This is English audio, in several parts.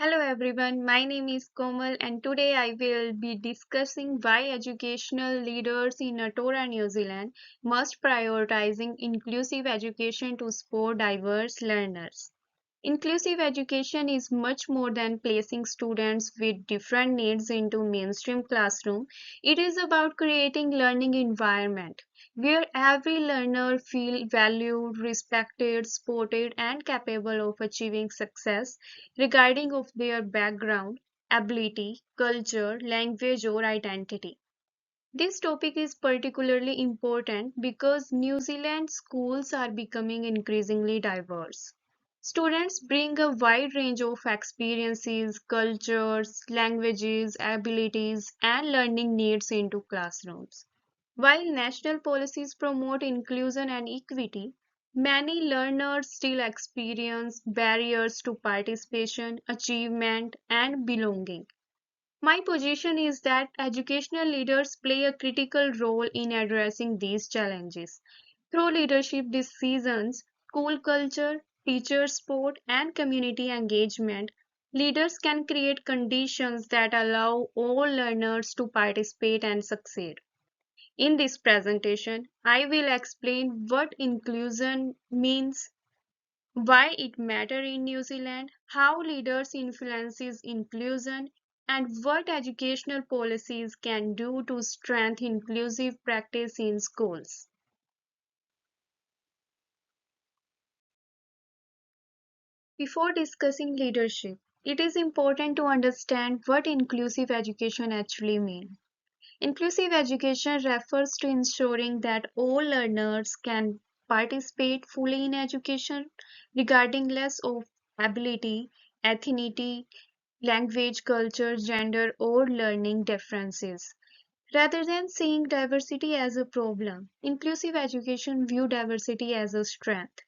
Hello everyone, my name is Komal and today I will be discussing why educational leaders in Natura, New Zealand must prioritizing inclusive education to support diverse learners. Inclusive education is much more than placing students with different needs into mainstream classroom. It is about creating learning environment where every learner feel valued, respected, supported and capable of achieving success regarding of their background, ability, culture, language or identity. This topic is particularly important because New Zealand schools are becoming increasingly diverse. Students bring a wide range of experiences, cultures, languages, abilities, and learning needs into classrooms. While national policies promote inclusion and equity, many learners still experience barriers to participation, achievement, and belonging. My position is that educational leaders play a critical role in addressing these challenges. Through leadership decisions, school culture, teacher support, and community engagement, leaders can create conditions that allow all learners to participate and succeed. In this presentation, I will explain what inclusion means, why it matters in New Zealand, how leaders influences inclusion, and what educational policies can do to strengthen inclusive practice in schools. Before discussing leadership, it is important to understand what inclusive education actually means. Inclusive education refers to ensuring that all learners can participate fully in education, regardless of ability, ethnicity, language, culture, gender, or learning differences. Rather than seeing diversity as a problem, inclusive education view diversity as a strength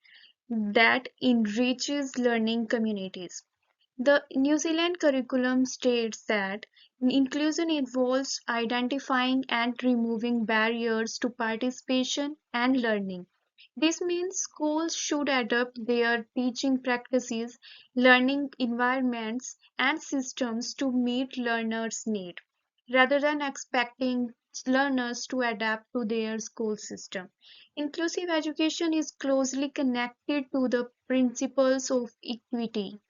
that enriches learning communities. The New Zealand curriculum states that inclusion involves identifying and removing barriers to participation and learning. This means schools should adapt their teaching practices, learning environments, and systems to meet learners' needs, rather than expecting learners to adapt to their school system. Inclusive education is closely connected to the principles of equity,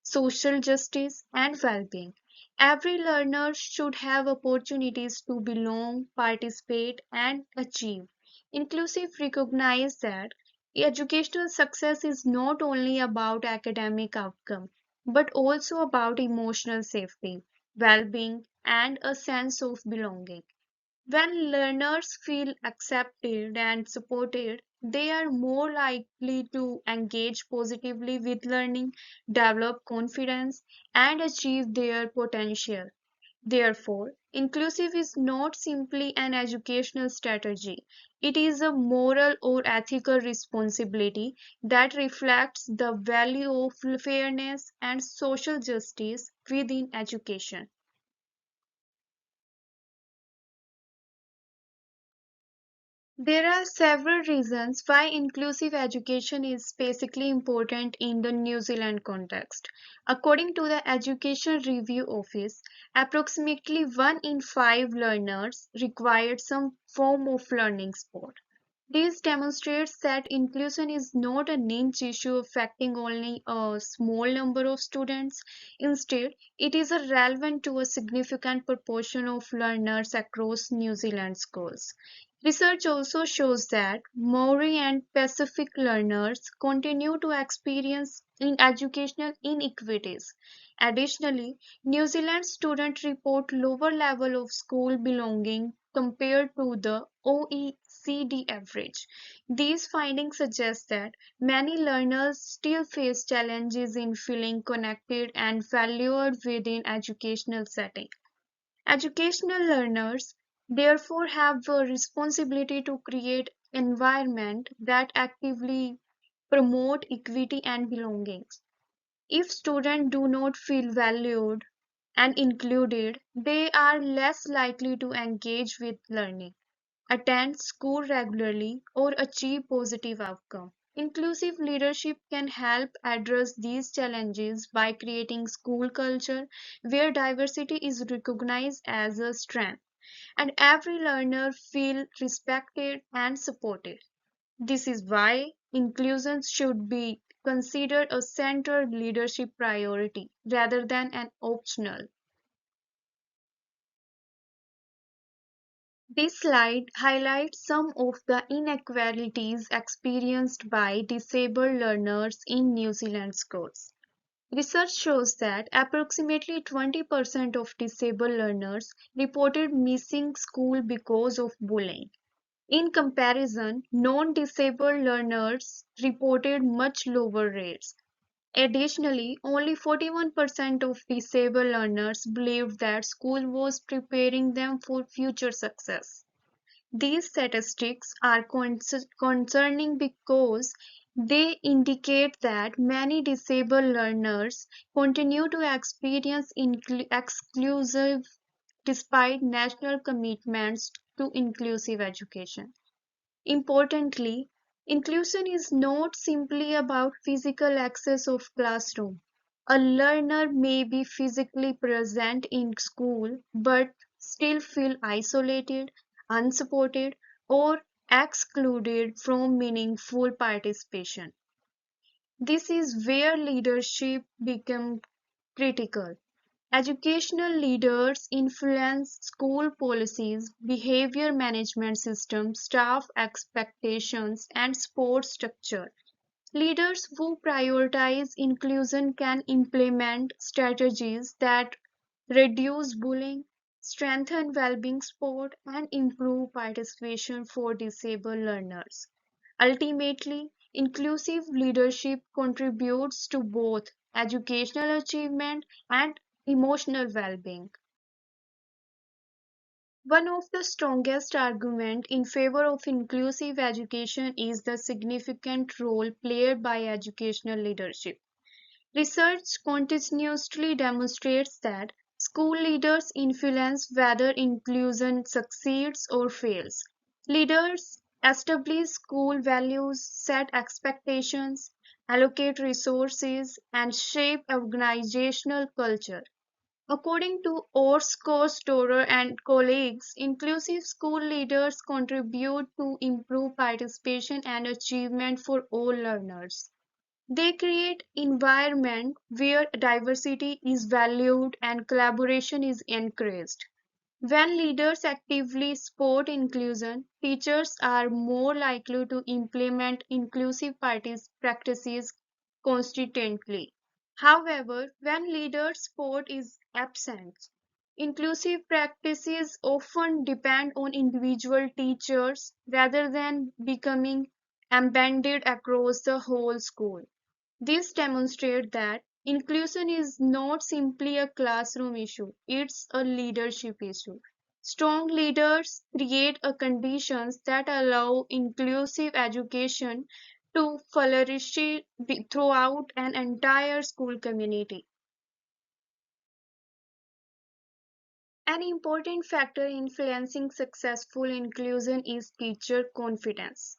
social justice, and well-being. Every learner should have opportunities to belong, participate, and achieve. Inclusive recognize that educational success is not only about academic outcome, but also about emotional safety, well-being, and a sense of belonging. When learners feel accepted and supported, they are more likely to engage positively with learning, develop confidence, and achieve their potential. Therefore, inclusive is not simply an educational strategy, it is a moral or ethical responsibility that reflects the value of fairness and social justice within education. There are several reasons why inclusive education is basically important in the New Zealand context. According to the Education Review Office, approximately 1 in 5 learners required some form of learning support. This demonstrates that inclusion is not a niche issue affecting only a small number of students. Instead, it is relevant to a significant proportion of learners across New Zealand schools. Research also shows that Maori and Pacific learners continue to experience educational inequities. Additionally, New Zealand students report lower level of school belonging compared to the OECD average. These findings suggest that many learners still face challenges in feeling connected and valued within educational setting. Educational learners therefore have a responsibility to create environment that actively promote equity and belongings. If students do not feel valued and included, they are less likely to engage with learning, attend school regularly, or achieve positive outcome. Inclusive leadership can help address these challenges by creating school culture where diversity is recognized as a strength and every learner feel respected and supported. This is why inclusion should be considered a central leadership priority rather than an optional. This slide highlights some of the inequalities experienced by disabled learners in New Zealand schools. Research shows that approximately 20% of disabled learners reported missing school because of bullying. In comparison, non-disabled learners reported much lower rates. Additionally, only 41% of disabled learners believed that school was preparing them for future success. These statistics are concerning because they indicate that many disabled learners continue to experience exclusive despite national commitments to inclusive education. Importantly, inclusion is not simply about physical access of classroom. A learner may be physically present in school but still feel isolated, unsupported, or excluded from meaningful participation. This is where leadership becomes critical. Educational leaders influence school policies, behavior management systems, staff expectations, and support structure. Leaders who prioritize inclusion can implement strategies that reduce bullying, strengthen well-being support, and improve participation for disabled learners. Ultimately, inclusive leadership contributes to both educational achievement and emotional well-being. One of the strongest arguments in favor of inclusive education is the significant role played by educational leadership. Research continuously demonstrates that school leaders influence whether inclusion succeeds or fails. Leaders establish school values, set expectations, allocate resources, and shape organizational culture. According to Orsko Storer and colleagues, inclusive school leaders contribute to improve participation and achievement for all learners. They create environment where diversity is valued and collaboration is encouraged. When leaders actively support inclusion, teachers are more likely to implement inclusive practices consistently. However, when leader support is absent, inclusive practices often depend on individual teachers rather than becoming embedded across the whole school. This demonstrates that inclusion is not simply a classroom issue, it's a leadership issue. Strong leaders create a conditions that allow inclusive education to flourish throughout an entire school community. An important factor influencing successful inclusion is teacher confidence.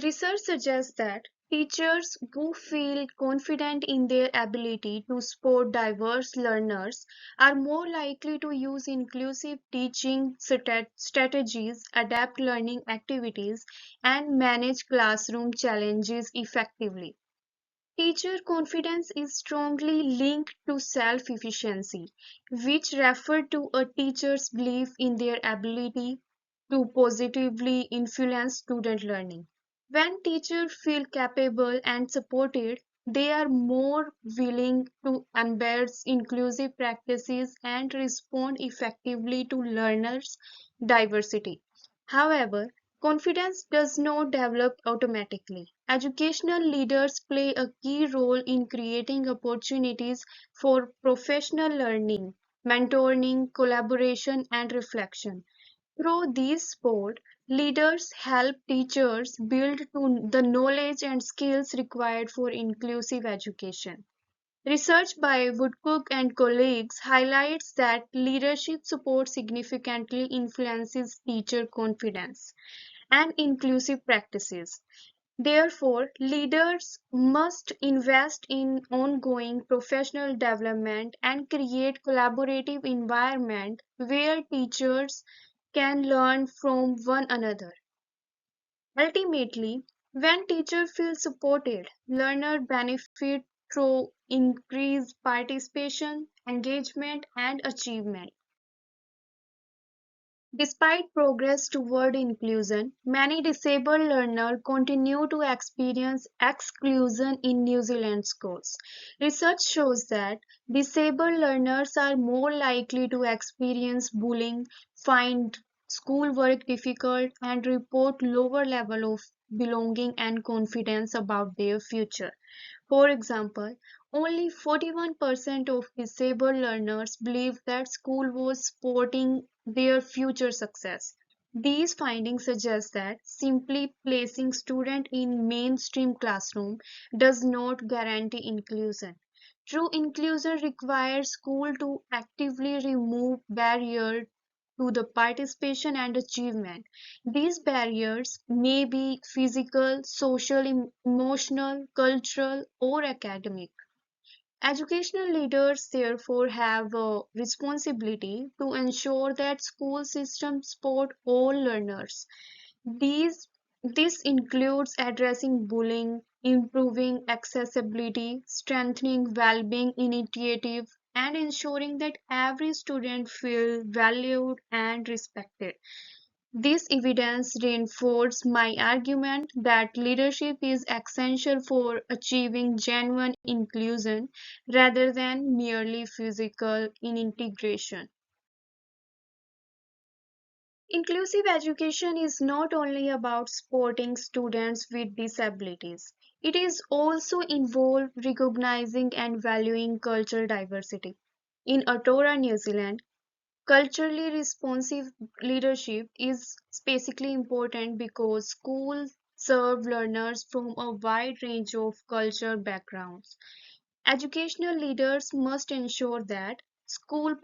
Research suggests that teachers who feel confident in their ability to support diverse learners are more likely to use inclusive teaching strategies, adapt learning activities, and manage classroom challenges effectively. Teacher confidence is strongly linked to self-efficacy, which refer to a teacher's belief in their ability to positively influence student learning. When teachers feel capable and supported, they are more willing to embed inclusive practices and respond effectively to learners' diversity. However, confidence does not develop automatically. Educational leaders play a key role in creating opportunities for professional learning, mentoring, collaboration, and reflection. Through these support, leaders help teachers build the knowledge and skills required for inclusive education. Research by Woodcock and colleagues highlights that leadership support significantly influences teacher confidence and inclusive practices. Therefore, leaders must invest in ongoing professional development and create collaborative environment where teachers can learn from one another. Ultimately, when teachers feel supported, learners benefit through increased participation, engagement, and achievement. Despite progress toward inclusion, many disabled learners continue to experience exclusion in New Zealand schools. Research shows that disabled learners are more likely to experience bullying, find schoolwork difficult, and report lower level of belonging and confidence about their future. For example, only 41% of disabled learners believe that school was supporting their future success. These findings suggest that simply placing students in mainstream classroom does not guarantee inclusion. True inclusion requires school to actively remove barriers to the participation and achievement. These barriers may be physical, social, emotional, cultural, or academic. Educational leaders therefore have a responsibility to ensure that school systems support all learners. These, this includes addressing bullying, improving accessibility, strengthening well-being initiatives, and ensuring that every student feels valued and respected. This evidence reinforces my argument that leadership is essential for achieving genuine inclusion rather than merely physical integration. Inclusive education is not only about supporting students with disabilities. It is also involved recognizing and valuing cultural diversity. In Aotearoa, New Zealand, culturally responsive leadership is basically important because schools serve learners from a wide range of cultural backgrounds. Educational leaders must ensure that school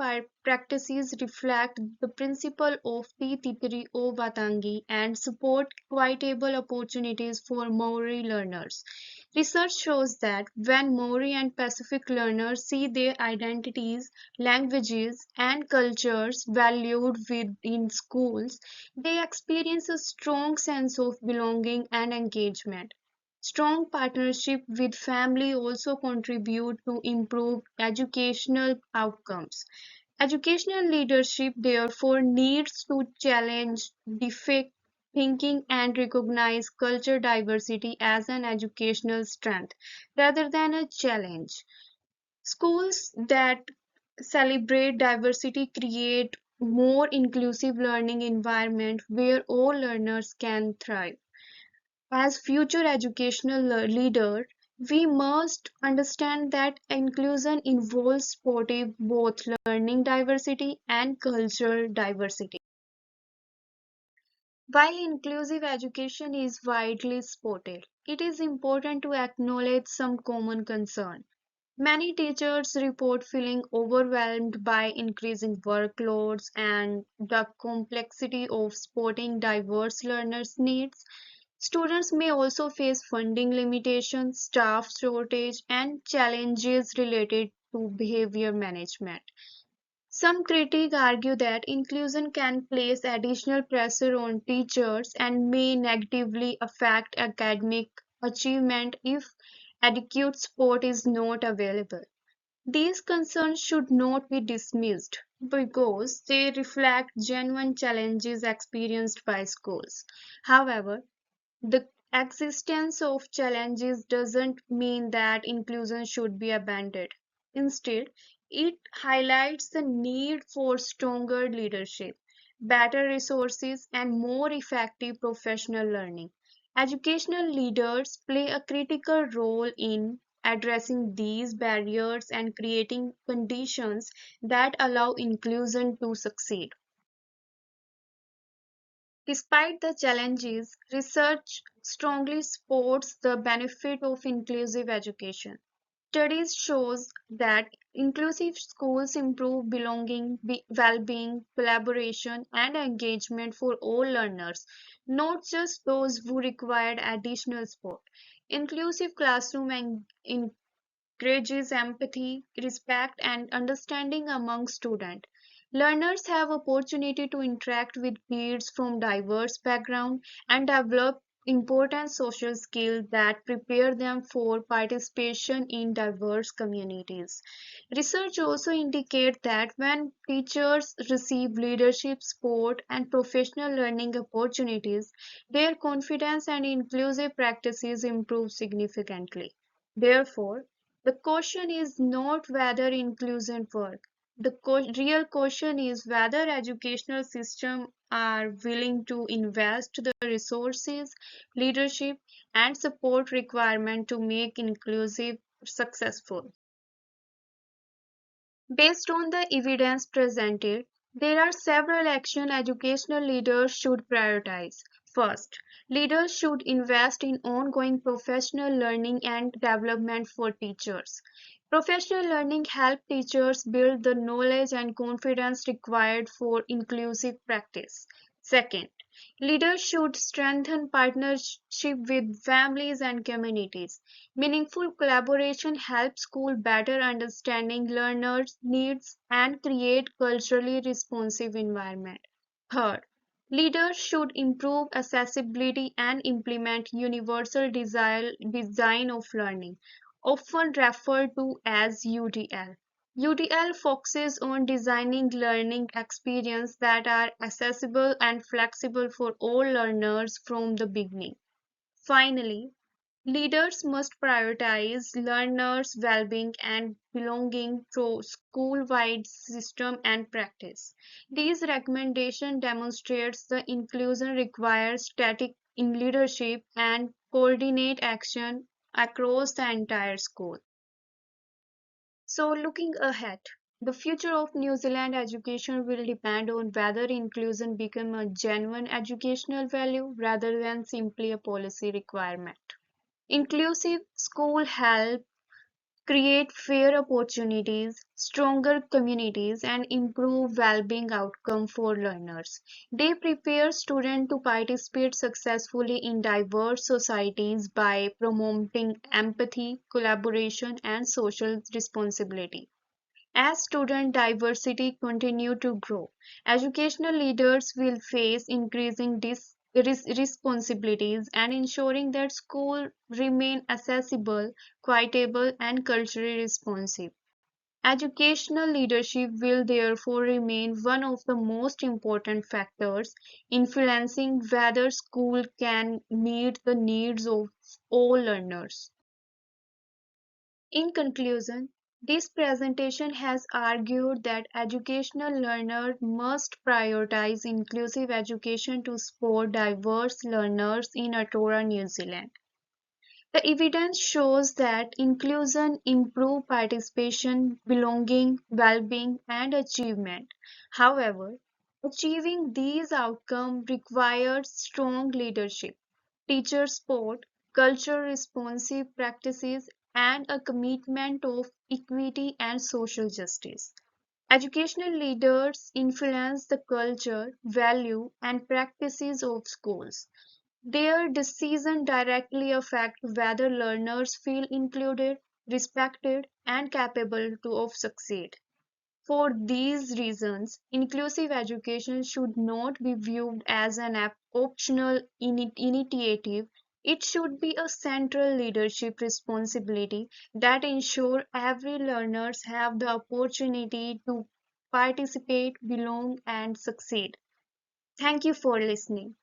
practices reflect the principle of Te Tipiri o Watangi and support equitable opportunities for Maori learners. Research shows that when Maori and Pacific learners see their identities, languages, and cultures valued within schools, they experience a strong sense of belonging and engagement. Strong partnership with family also contribute to improved educational outcomes. Educational leadership therefore needs to challenge defect thinking and recognize culture diversity as an educational strength rather than a challenge. Schools that celebrate diversity create more inclusive learning environment where all learners can thrive. As future educational leader, we must understand that inclusion involves supporting both learning diversity and cultural diversity. While inclusive education is widely supported, it is important to acknowledge some common concern. Many teachers report feeling overwhelmed by increasing workloads and the complexity of supporting diverse learners' needs. Students may also face funding limitations, staff shortage, and challenges related to behavior management. Some critics argue that inclusion can place additional pressure on teachers and may negatively affect academic achievement if adequate support is not available. These concerns should not be dismissed because they reflect genuine challenges experienced by schools. However, the existence of challenges doesn't mean that inclusion should be abandoned. Instead, it highlights the need for stronger leadership, better resources, and more effective professional learning. Educational leaders play a critical role in addressing these barriers and creating conditions that allow inclusion to succeed. Despite the challenges, research strongly supports the benefit of inclusive education. Studies shows that inclusive schools improve belonging, well-being, collaboration, and engagement for all learners, not just those who required additional support. Inclusive classroom encourages empathy, respect, and understanding among students. Learners have opportunity to interact with peers from diverse backgrounds and develop important social skills that prepare them for participation in diverse communities. Research also indicates that when teachers receive leadership support and professional learning opportunities, their confidence and inclusive practices improve significantly. Therefore, the question is not whether inclusion works. The real question is whether educational systems are willing to invest the resources, leadership, and support requirement to make inclusive successful. Based on the evidence presented, there are several actions educational leaders should prioritize. First, leaders should invest in ongoing professional learning and development for teachers. Professional learning helps teachers build the knowledge and confidence required for inclusive practice. Second, leaders should strengthen partnership with families and communities. Meaningful collaboration helps schools better understanding learners' needs and create culturally responsive environment. Third, leaders should improve accessibility and implement universal design of learning, often referred to as UDL. UDL focuses on designing learning experiences that are accessible and flexible for all learners from the beginning. Finally, leaders must prioritize learners' well-being and belonging through school-wide system and practice. These recommendations demonstrates the inclusion requires static in leadership and coordinate action across the entire school. So looking ahead, the future of New Zealand education will depend on whether inclusion becomes a genuine educational value rather than simply a policy requirement. Inclusive schools help create fair opportunities, stronger communities, and improve well-being outcomes for learners. They prepare students to participate successfully in diverse societies by promoting empathy, collaboration, and social responsibility. As student diversity continues to grow, educational leaders will face increasing responsibilities and ensuring that schools remain accessible, equitable, and culturally responsive. Educational leadership will therefore remain one of the most important factors influencing whether school can meet the needs of all learners. In conclusion, this presentation has argued that educational learners must prioritize inclusive education to support diverse learners in Aotearoa, New Zealand. The evidence shows that inclusion improves participation, belonging, well-being, and achievement. However, achieving these outcomes requires strong leadership, teacher support, culture responsive practices, and a commitment of equity and social justice. Educational leaders influence the culture, value, and practices of schools. Their decisions directly affect whether learners feel included, respected, and capable of succeed. For these reasons, inclusive education should not be viewed as an optional initiative. It should be a central leadership responsibility that ensures every learners have the opportunity to participate, belong, and succeed. Thank you for listening.